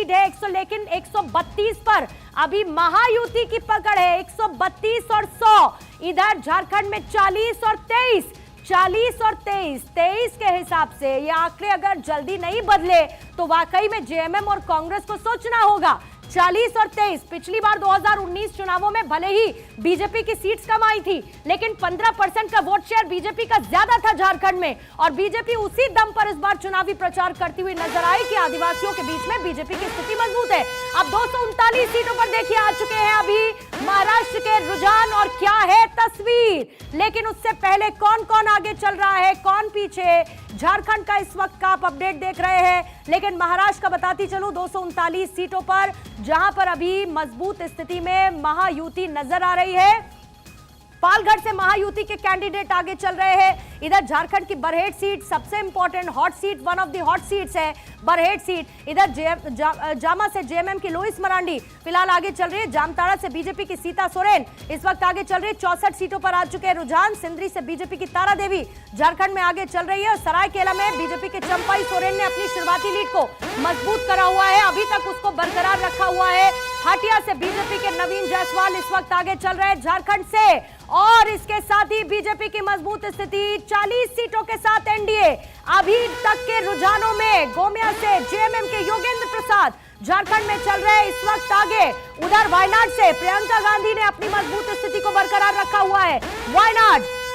Lead है 100, लेकिन 132 पर अभी महायुति की पकड़ है। 132 और 100। इधर झारखंड में 40 और 23, 40 और 23, 23 के हिसाब से ये आंकड़े अगर जल्दी नहीं बदले तो वाकई में जेएमएम और कांग्रेस को सोचना होगा। 40 और 23, पिछली बार 2019 चुनावों में भले ही बीजेपी की सीट्स कम आई थी, लेकिन 15% का वोट शेयर बीजेपी का ज्यादा था झारखंड में, और बीजेपी उसी दम पर इस बार चुनावी प्रचार करती हुई नजर आई कि आदिवासियों के बीच में बीजेपी की स्थिति मजबूत है। अब 239 सीटों पर देखिए आ चुके हैं अभी महाराष्ट्र के रुझान और क्या है तस्वीर। लेकिन उससे पहले कौन कौन आगे चल रहा है, कौन पीछे, झारखंड का इस वक्त का आप अपडेट देख रहे हैं, लेकिन महाराष्ट्र का बताती चलूं 239 सीटों पर जहां पर अभी मजबूत स्थिति में महायुति नजर आ रही है। पालघर से महायुति के कैंडिडेट आगे चल रहे हैं। इधर झारखंड की बरहेट सीट सबसे important hot seat, one of the hot seats है बरहेट सीट। इधर जामा से जेएमएम की लोइस मरांडी फिलहाल आगे चल रही है। जामताड़ा से बीजेपी की सीता सोरेन इस वक्त आगे चल रही है। 64 सीटों पर आ चुके हैं रुझान। सिंदरी से बीजेपी की तारा देवी झारखंड में आगे चल रही है, और सरायकेला में बीजेपी के चंपाई सोरेन ने अपनी शुरुआती लीड को मजबूत करा हुआ है, अभी तक उसको बरकरार रखा हुआ है। हटिया से बीजेपी के नवीन जायसवाल इस वक्त आगे चल रहे हैं झारखंड से, और इसके साथ ही बीजेपी की मजबूत स्थिति 40 सीटों के साथ एनडीए। अभी तक के रुझानों में गोमिया से जेएमएम के योगेंद्र प्रसाद झारखंड में चल रहे इस वक्त आगे। उधर वायनाड से प्रियंका गांधी ने अपनी मजबूत स्थिति को बरकरार रखा हुआ है।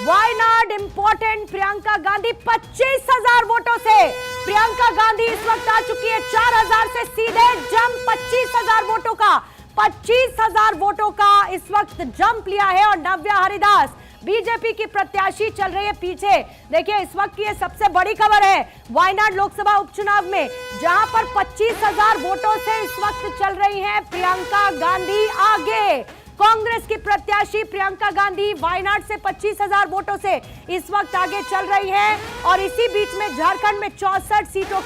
वायनाड इंपॉर्टेंट, प्रियंका गांधी 25,000 वोटों से प्रियंका गांधी इस वक्त आ चुकी है। 4,000 से सीधे जंप 25,000 वोटों का, 25,000 वोटों का इस वक्त जंप लिया है। और नव्या हरिदास बीजेपी की प्रत्याशी चल रही है पीछे। देखिए इस वक्त की ये सबसे बड़ी खबर है वायनाड लोकसभा उपचुनाव में, जहां पर 25,000 वोटों से इस वक्त चल रही हैं प्रियंका गांधी आगे। कांग्रेस की प्रत्याशी प्रियंका गांधी वायनाड से 25,000 वोटों से इस वक्त आगे चल रही हैं। और इसी बीच में झारखंड में 64 सीटों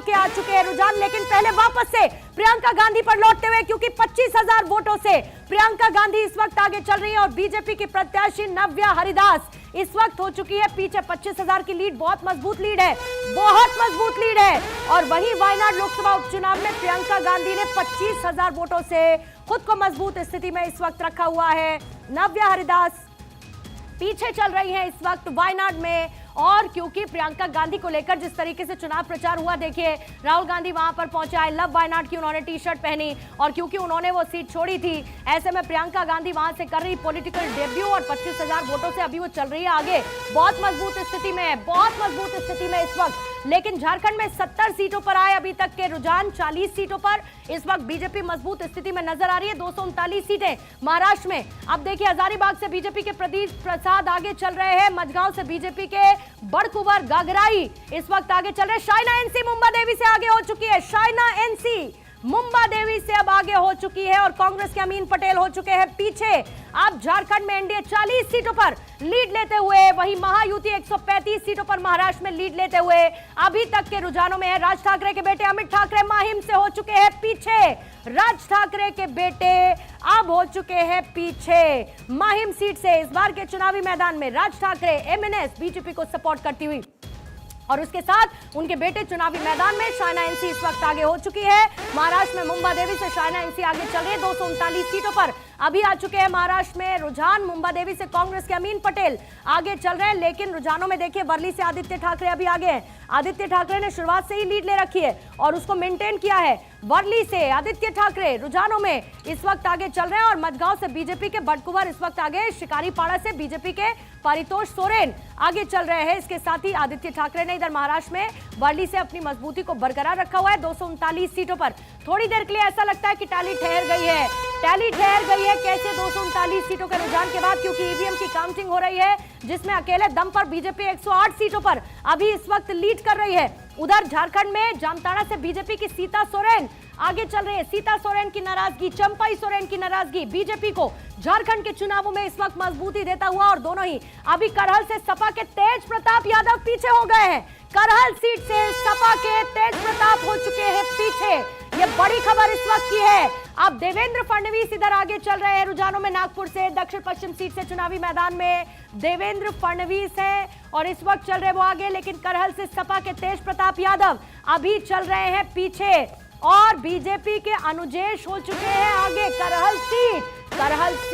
के आ चुके हैं रुझान। लेकिन पहले वापस से प्रियंका गांधी पर लौटते हुए, क्योंकि 25,000 वोटों से प्रियंका गांधी इस वक्त आगे चल रही है, और बीजेपी की प्रत्याशी नव्या हरिदास इस वक्त हो चुकी है पीछे। 25,000 की लीड बहुत मजबूत लीड है, बहुत मजबूत लीड है। और वहीं वायनाड लोकसभा उपचुनाव में प्रियंका गांधी ने 25,000 वोटों से खुद को मजबूत स्थिति में इस वक्त रखा हुआ है। नव्या हरिदास पीछे चल रही है इस वक्त वायनाड में। और क्योंकि प्रियंका गांधी को लेकर जिस तरीके से चुनाव प्रचार हुआ, देखिए राहुल गांधी वहां पर पहुंचे, आई लव वायनाड की उन्होंने टी शर्ट पहनी, और क्योंकि उन्होंने वो सीट छोड़ी थी, ऐसे में प्रियंका गांधी वहां से कर रही पॉलिटिकल डेब्यू, और 25,000 वोटों से अभी वो चल रही है आगे। बहुत मजबूत स्थिति में है, बहुत मजबूत स्थिति में इस वक्त। लेकिन झारखंड में 70 सीटों पर आए अभी तक के रुझान। 40 सीटों पर इस वक्त बीजेपी मजबूत स्थिति में नजर आ रही है। 239 सीटें महाराष्ट्र में। अब देखिए हजारीबाग से बीजेपी के प्रदीप प्रसाद आगे चल रहे हैं। मझगांव से बीजेपी के बड़कुंवर गागराई इस वक्त आगे चल रहे हैं। शाइना एनसी मुंबा देवी से आगे हो चुकी है। शाइना एनसी मुंबा देवी से अब आगे हो चुकी है, और कांग्रेस के अमीन पटेल हो चुके हैं पीछे। अब झारखंड में एनडीए 40 सीटों पर लीड लेते हुए, वहीं महायुति 135 सीटों पर महाराष्ट्र में लीड लेते हुए अभी तक के रुझानों में है। राज ठाकरे के बेटे अमित ठाकरे माहिम से हो चुके हैं पीछे। राज ठाकरे के बेटे अब हो चुके हैं पीछे माहिम सीट से। इस बार के चुनावी मैदान में राज ठाकरे एमएनएस बीजेपी को सपोर्ट करती हुई, और उसके साथ उनके बेटे चुनावी मैदान में शाइना एनसी इस वक्त आगे हो चुकी है। महाराष्ट्र में मुंबा देवी से शाइना एनसी आगे चल रही है। 239 सीटों पर अभी आ चुके हैं महाराष्ट्र में रुझान। मुंबा देवी से कांग्रेस के अमीन पटेल आगे चल रहे हैं, लेकिन रुझानों में देखिए वर्ली से आदित्य ठाकरे अभी आगे हैं। आदित्य ठाकरे ने शुरुआत से ही लीड ले रखी है और उसको मेंटेन किया है। वर्ली से आदित्य ठाकरे रुझानों में इस वक्त आगे चल रहे हैं, और मझगांव से बीजेपी के बड़कुंवर इस वक्त आगे। शिकारीपाड़ा से बीजेपी के पारितोष सोरेन आगे चल रहे हैं। इसके साथ ही आदित्य ठाकरे ने इधर महाराष्ट्र में वर्ली से अपनी मजबूती को बरकरार रखा हुआ है। 239 सीटों पर थोड़ी देर के लिए ऐसा लगता है कि टैली ठहर गई है। टैली ठहर गई है कैसे 239 सीटों के रुझान के बाद, क्योंकि ईवीएम की काउंटिंग हो रही है, जिसमें अकेले दम पर बीजेपी 108 सीटों पर अभी इस वक्त लीड कर रही है। उधर झारखंड में जामताड़ा से बीजेपी की सीता सोरेन आगे चल रही है। सीता सोरेन की नाराजगी, चंपाई सोरेन की नाराजगी बीजेपी को झारखंड के चुनावों में इस वक्त मजबूती देता हुआ, और दोनों ही अभी करहल से सपा के तेज प्रताप यादव पीछे हो गए हैं। करहल सीट से सपा के तेज प्रताप हो चुके हैं पीछे। ये बड़ी खबर इस वक्त की है। अब देवेंद्र फडणवीस इधर आगे चल रहे हैं रुझानों में। नागपुर से दक्षिण पश्चिम सीट से चुनावी मैदान में देवेंद्र फडणवीस हैं और इस वक्त चल रहे वो आगे, लेकिन करहल से सपा के तेज प्रताप यादव अभी चल रहे हैं पीछे और बीजेपी के अनुजेश हो चुके हैं आगे। करहल सीट